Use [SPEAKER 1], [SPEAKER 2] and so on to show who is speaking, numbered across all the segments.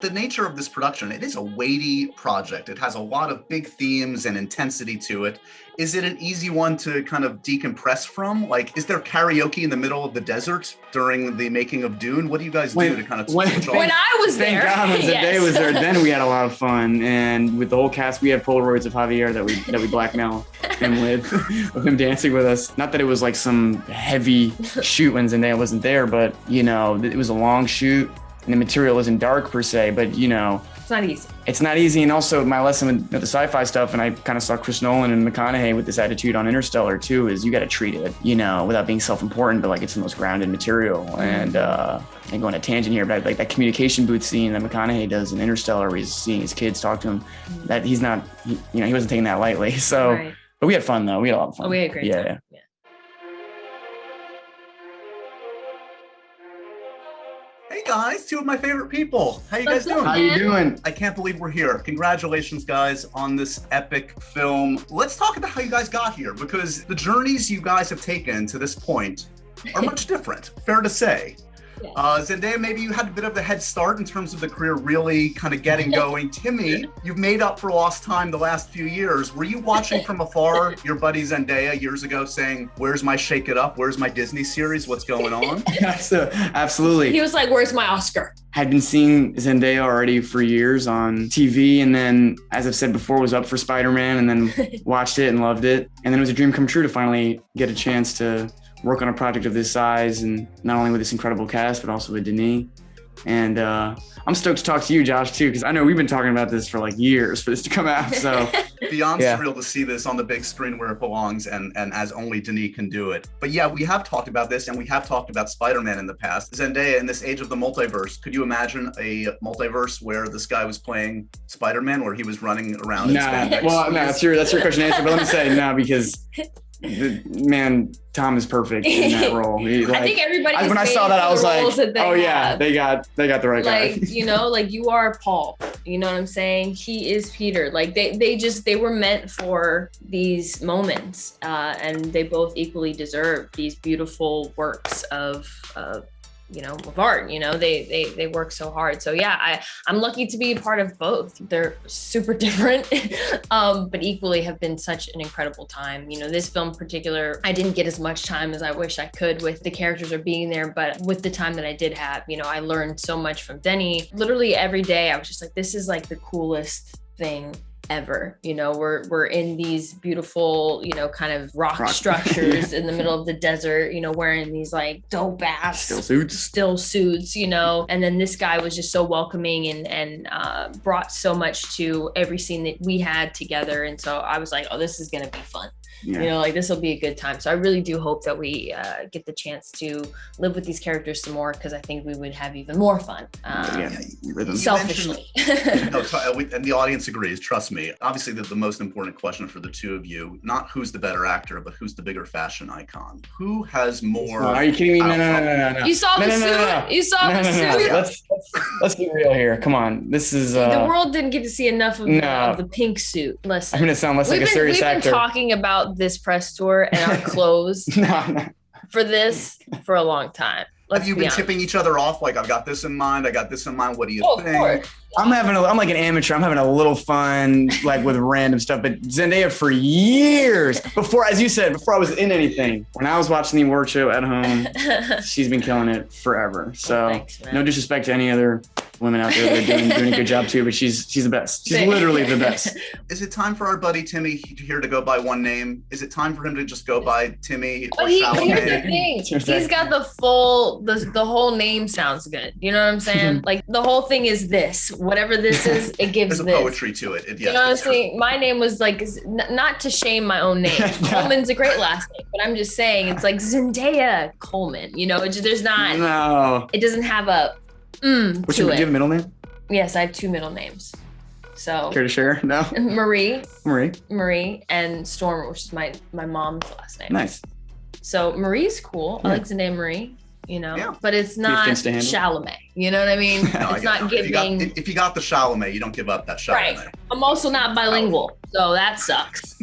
[SPEAKER 1] The nature of this production, it is a weighty project. It has a lot of big themes and intensity to it. Is it an easy one to kind of decompress from? Like, is there karaoke in the middle of the desert during the making of Dune? What do you guys do to kind of switch off?
[SPEAKER 2] When I was
[SPEAKER 3] Thank
[SPEAKER 2] there,
[SPEAKER 3] God when Zendaya was there, then we had a lot of fun. And with the whole cast, we had Polaroids of Javier that we blackmail him with, of him dancing with us. Not that it was like some heavy shoot when Zendaya wasn't there, but you know, it was a long shoot. And the material isn't dark per se, but you know,
[SPEAKER 2] it's not easy.
[SPEAKER 3] It's not easy. And also my lesson with the sci-fi stuff, and I kind of saw Chris Nolan and McConaughey with this attitude on Interstellar too, is you got to treat it, you know, without being self-important, but like it's the most grounded material. And I go on a tangent here, but like that communication booth scene that McConaughey does in Interstellar, where he's seeing his kids talk to him, that he's not, he wasn't taking that lightly. So, right. But we had fun though. We had a lot of fun.
[SPEAKER 2] Oh, we had a great time. Yeah.
[SPEAKER 1] Hey guys, two of my favorite people. How you guys doing?
[SPEAKER 3] How you doing?
[SPEAKER 1] I can't believe we're here. Congratulations, guys, on this epic film. Let's talk about how you guys got here, because the journeys you guys have taken to this point are much different, fair to say. Yes. Zendaya, maybe you had a bit of a head start in terms of the career really kind of getting going. Timmy, you've made up for lost time the last few years. Were you watching from afar your buddy Zendaya years ago saying, where's my Shake It Up? Where's my Disney series? What's going on?
[SPEAKER 3] Absolutely.
[SPEAKER 2] He was like, where's my Oscar?
[SPEAKER 3] Had been seeing Zendaya already for years on TV, and then, as I've said before, was up for Spider-Man and then watched it and loved it. And then it was a dream come true to finally get a chance to work on a project of this size, and not only with this incredible cast, but also with Denis. And I'm stoked to talk to you, Josh, too, because I know we've been talking about this for like years for this to come out. So
[SPEAKER 1] beyond surreal to see this on the big screen where it belongs, and as only Denis can do it. But yeah, we have talked about this, and we have talked about Spider-Man in the past. Zendaya, in this age of the multiverse, could you imagine a multiverse where this guy was playing Spider-Man, where he was running around in spandex?
[SPEAKER 3] Well, no, that's your question and answer, but let me say no, because Tom is perfect in that role.
[SPEAKER 2] I think everybody.
[SPEAKER 3] When I saw that, I was like, "Oh yeah, they got the right guy."
[SPEAKER 2] Like, you know, like you are Paul. You know what I'm saying? He is Peter. Like they were meant for these moments, and they both equally deserve these beautiful works of art. You know, they work so hard. So yeah, I'm lucky to be a part of both. They're super different, but equally have been such an incredible time. You know, this film in particular, I didn't get as much time as I wish I could with the characters are being there, but with the time that I did have, you know, I learned so much from Denis. Literally every day I was just like, this is like the coolest thing ever. You know, we're in these beautiful, you know, kind of rock structures in the middle of the desert, you know, wearing these like dope ass still suits, you know, and then this guy was just so welcoming and brought so much to every scene that we had together. And so I was like, oh, this is gonna be fun. Yeah. You know, like this will be a good time. So I really do hope that we get the chance to live with these characters some more, because I think we would have even more fun. Selfishly.
[SPEAKER 1] And the audience agrees, trust me. Obviously, the most important question for the two of you, not who's the better actor, but who's the bigger fashion icon? Who has more?
[SPEAKER 3] Are you kidding me? No.
[SPEAKER 2] You saw the suit? You saw the suit?
[SPEAKER 3] Let's be real here. Come on. This is...
[SPEAKER 2] the world didn't get to see enough of the pink suit. Listen.
[SPEAKER 3] I'm going to sound less like a serious actor.
[SPEAKER 2] We've been talking about this press tour and our clothes for this for a long time.
[SPEAKER 1] Have you been tipping each other off? Like, I've got this in mind. I got this in mind. What do you think? Of course.
[SPEAKER 3] I'm like an amateur. I'm having a little fun, like with random stuff. But Zendaya for years, before, as you said, before I was in anything, when I was watching the award show at home, she's been killing it forever. So thanks, no disrespect to any other women out there that are doing a good job too, but she's the best. She's literally the best.
[SPEAKER 1] Is it time for our buddy Timmy here to go by one name? Is it time for him to just go by Timmy or
[SPEAKER 2] Chalamet? Here's the thing. He's got the whole name sounds good. You know what I'm saying? Like the whole thing is this. Whatever this is, it gives
[SPEAKER 1] There's a poetry to it. Yes,
[SPEAKER 2] you know what I'm saying? My name was like, not to shame my own name. Coleman's a great last name, but I'm just saying it's like Zendaya Coleman. You know, there's not.
[SPEAKER 3] No.
[SPEAKER 2] It doesn't have a
[SPEAKER 3] do you have a middle name?
[SPEAKER 2] Yes, I have two middle names. So
[SPEAKER 3] care to share? No.
[SPEAKER 2] Marie, and Storm, which is my mom's last name.
[SPEAKER 3] Nice.
[SPEAKER 2] So Marie's cool. I like the name Marie. You know, but it's not Chalamet. You know what I mean?
[SPEAKER 1] No,
[SPEAKER 2] it's not giving.
[SPEAKER 1] If you got the Chalamet, you don't give up that Chalamet.
[SPEAKER 2] Right. I'm also not bilingual, so that sucks.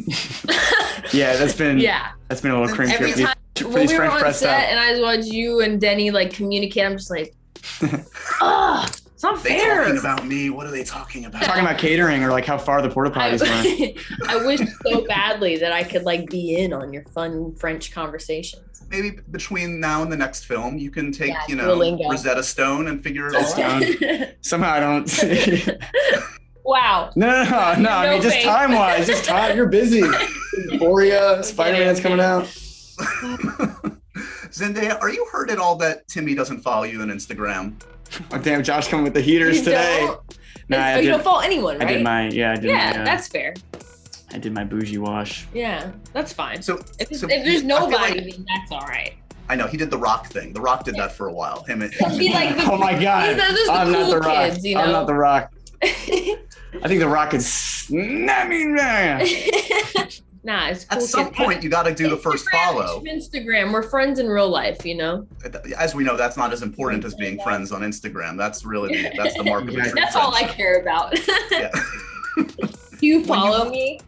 [SPEAKER 3] Yeah, that's been a little cringe.
[SPEAKER 2] Every time when we were on set and I watched you and Denis like communicate, I'm just like, it's not
[SPEAKER 1] They
[SPEAKER 2] fair.
[SPEAKER 1] talking about me? What are they talking about?
[SPEAKER 3] Talking about catering or like how far the porta potties were.
[SPEAKER 2] I wish so badly that I could like be in on your fun French conversations.
[SPEAKER 1] Maybe between now and the next film, you can take,
[SPEAKER 2] Yeah, Duolingo.
[SPEAKER 1] Rosetta Stone and figure it all
[SPEAKER 3] Stone.
[SPEAKER 1] out.
[SPEAKER 3] Somehow I don't see.
[SPEAKER 2] Wow.
[SPEAKER 3] No. I mean, just
[SPEAKER 2] faith.
[SPEAKER 3] time-wise, just time. You're busy. Euphoria, Spider-Man's coming out.
[SPEAKER 1] Zendaya, are you hurt at all that Timmy doesn't follow you on Instagram?
[SPEAKER 3] Oh, damn, Josh coming with the heaters
[SPEAKER 2] You
[SPEAKER 3] today.
[SPEAKER 2] don't?
[SPEAKER 3] Nah,
[SPEAKER 2] You don't follow anyone, right?
[SPEAKER 3] I did my,
[SPEAKER 2] that's fair.
[SPEAKER 3] I did my bougie wash.
[SPEAKER 2] Yeah, that's fine.
[SPEAKER 1] So
[SPEAKER 2] If
[SPEAKER 1] so
[SPEAKER 2] there's
[SPEAKER 1] I feel
[SPEAKER 2] nobody,
[SPEAKER 1] like-
[SPEAKER 2] then that's all right.
[SPEAKER 1] I know he did the Rock thing. The Rock did that for a while. Him and
[SPEAKER 2] Be like the,
[SPEAKER 3] Oh my God.
[SPEAKER 2] those
[SPEAKER 3] I'm
[SPEAKER 2] the
[SPEAKER 3] not
[SPEAKER 2] cool
[SPEAKER 3] the Rock.
[SPEAKER 2] kids, you know?
[SPEAKER 3] I'm not the Rock. I think the Rock is.
[SPEAKER 2] Nah, it's cool.
[SPEAKER 1] at some
[SPEAKER 2] kids.
[SPEAKER 1] point you got to do the first follow.
[SPEAKER 2] Instagram, we're friends in real life, you know.
[SPEAKER 1] As we know, that's not as important as being friends on Instagram. That's the mark of a true
[SPEAKER 2] That's all I
[SPEAKER 1] friendship.
[SPEAKER 2] care about.
[SPEAKER 1] Yeah.
[SPEAKER 2] Do you follow me?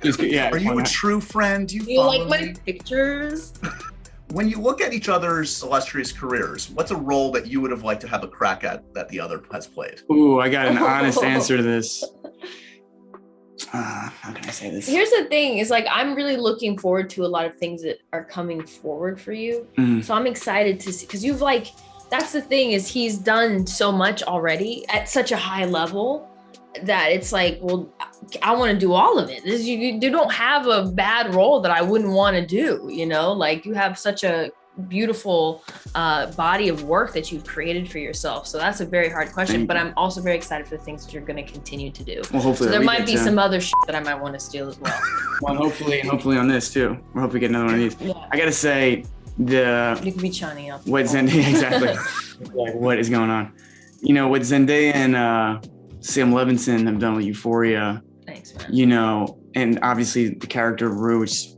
[SPEAKER 3] Yeah.
[SPEAKER 1] Are you a true friend? Do
[SPEAKER 2] Do
[SPEAKER 1] you
[SPEAKER 2] you
[SPEAKER 1] follow
[SPEAKER 2] like my
[SPEAKER 1] me?
[SPEAKER 2] pictures?
[SPEAKER 1] When you look at each other's illustrious careers, what's a role that you would have liked to have a crack at that the other has played?
[SPEAKER 3] Ooh, I got an honest answer to this. How can I say this?
[SPEAKER 2] Here's the thing, is like I'm really looking forward to a lot of things that are coming forward for you.
[SPEAKER 3] Mm.
[SPEAKER 2] So I'm excited to see, because you've like, that's the thing, is he's done so much already at such a high level that it's like, well, I want to do all of it. You don't have a bad role that I wouldn't want to do, you know, like you have such a beautiful body of work that you've created for yourself. So that's a very hard question, but I'm also very excited for the things that you're going to continue to do.
[SPEAKER 3] Well, hopefully
[SPEAKER 2] So there
[SPEAKER 3] we
[SPEAKER 2] might
[SPEAKER 3] get
[SPEAKER 2] be
[SPEAKER 3] to-
[SPEAKER 2] some other shit that I might want to steal as well.
[SPEAKER 3] Well, hopefully on this too. We're hoping to get another one of these.
[SPEAKER 2] Yeah.
[SPEAKER 3] I gotta say,
[SPEAKER 2] You could be Chani up.
[SPEAKER 3] what Zendaya exactly? Like, what is going on? You know what Zendaya and Sam Levinson have done with Euphoria.
[SPEAKER 2] Thanks, man.
[SPEAKER 3] You know, and obviously the character of Rue, which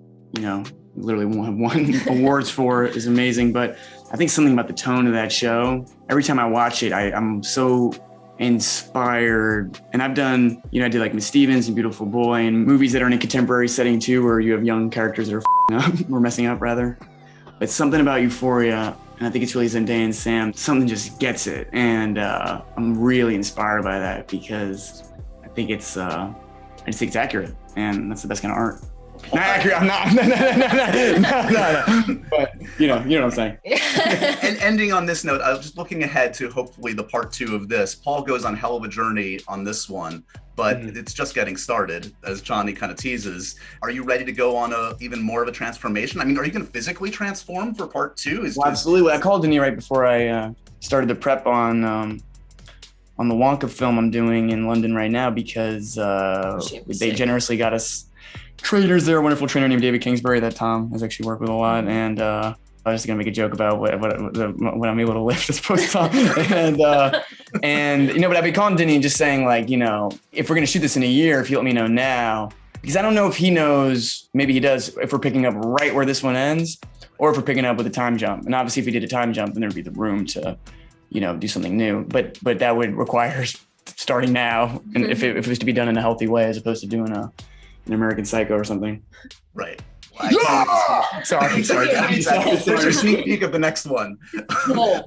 [SPEAKER 3] literally won awards for, is amazing. But I think something about the tone of that show. Every time I watch it, I'm so inspired. And I've done, I did like Miss Stevens and Beautiful Boy and movies that are in a contemporary setting too, where you have young characters that are up, or messing up rather. But something about Euphoria, and I think it's really Zendaya and Sam, something just gets it. And I'm really inspired by that because I think it's accurate, and that's the best kind of art. Not accurate, I'm not. No. But you know what I'm saying.
[SPEAKER 1] And ending on this note, I was just looking ahead to hopefully the part 2 of this. Paul goes on hell of a journey on this one, but it's just getting started, as Johnny kind of teases. Are you ready to go on even more of a transformation? I mean, are you going to physically transform for part 2?
[SPEAKER 3] Well, absolutely. I called Denis right before I started the prep on the Wonka film I'm doing in London right now, because they generously got us trainers there, a wonderful trainer named David Kingsbury that Tom has actually worked with a lot. And I was just gonna make a joke about what I'm able to lift as opposed to Tom. and but I've been calling Denny and just saying, like, if we're gonna shoot this in a year, if you let me know now, because I don't know if he knows, maybe he does, if we're picking up right where this one ends, or if we're picking up with a time jump. And obviously if we did a time jump, then there'd be the room to do something new, but that would require starting now, and if it was to be done in a healthy way, as opposed to doing an American Psycho or something.
[SPEAKER 1] Right.
[SPEAKER 3] Sorry.
[SPEAKER 1] There's your sneak peek of the next one.
[SPEAKER 2] Cool.